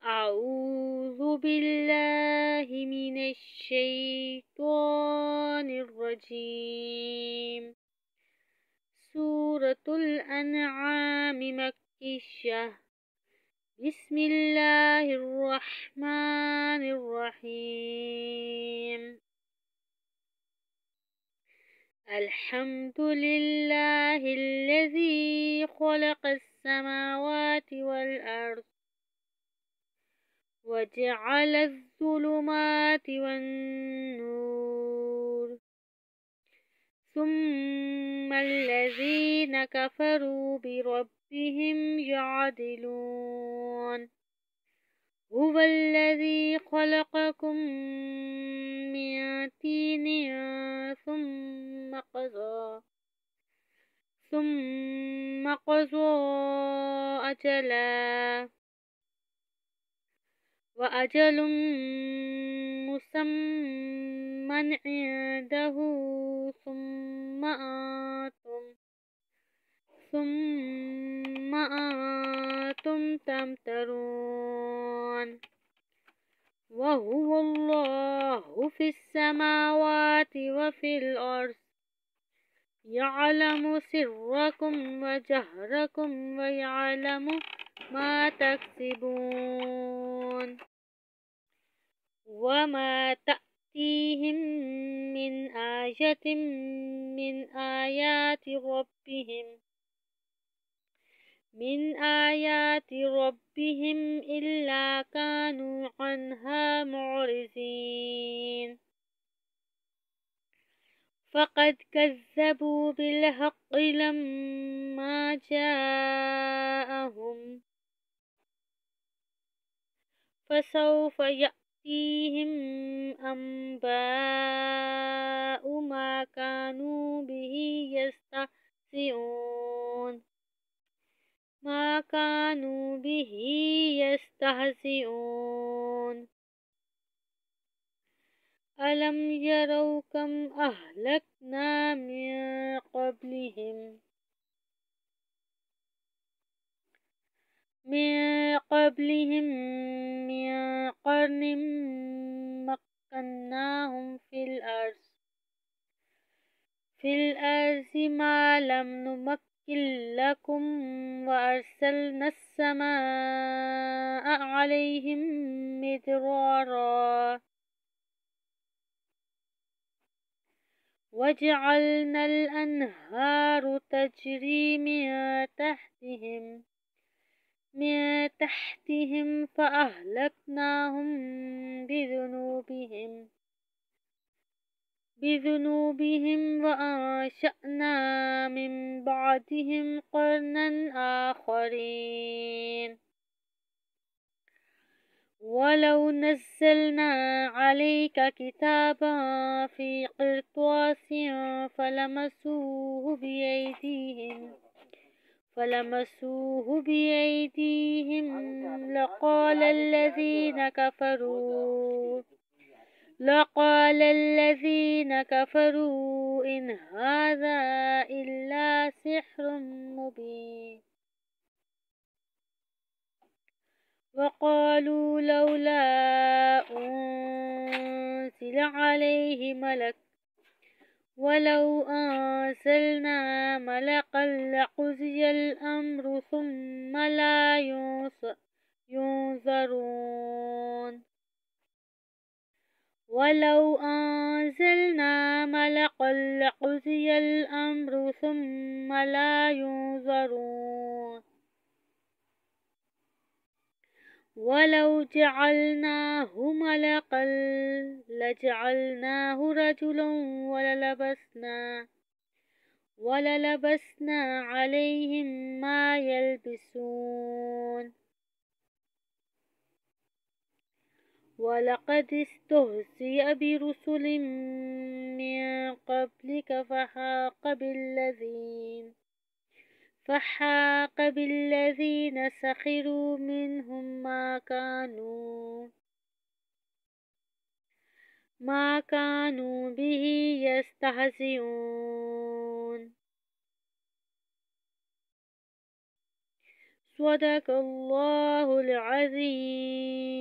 أعوذ بالله من الشيطان الرجيم. سورة الأنعام مكية. بسم الله الرحمن الرحيم. الحمد لله الذي خلق السماوات والأرض وجعل الظلمات والنور، ثم الذين كفروا بربهم يعدلون. هو الذي خلقكم من طين ثم قضى أجلا، وأجل مسمى عنده، ثم أنتم تمترون. وهو الله في السماوات وفي الأرض، يعلم سركم وجهركم ويعلم ما تكسبون. وما تأتيهم من آية من آيات ربهم إلا كانوا عنها معرضين. فقد كذبوا بالحق لما جاءهم، فسوف يأتيهم أنباء ما كانوا به يستهزئون. ألم يروا كم أهلكنا من قبلهم من قرن مكناهم في الأرض ما لم نمكن لكم، وأرسلنا السماء عليهم مدرارا، وجعلنا الأنهار تجري من تحتهم فأهلكناهم بذنوبهم وأنشأنا من بعدهم قرنا آخرين. ولو نزلنا عليك كتابا في قرطاس فلمسوه بأيديهم لقال الذين كفروا إن هذا إلا سحر مبين. وقالوا لولا أنزل عليه ملك، ولو أنزلنا ملكا لقضي الأمر ثم لا ينظرون. ولو أنزلنا ملكا لقضي الأمر ثم لا ينظرون. ولو جعلناه ملكا لجعلناه رجلا وللبسنا عليهم ما يلبسون. ولقد استهزئ برسل من قبلك فحاق بالذين سخروا منهم ما كانوا به يستهزئون. صدق الله الله العظيم.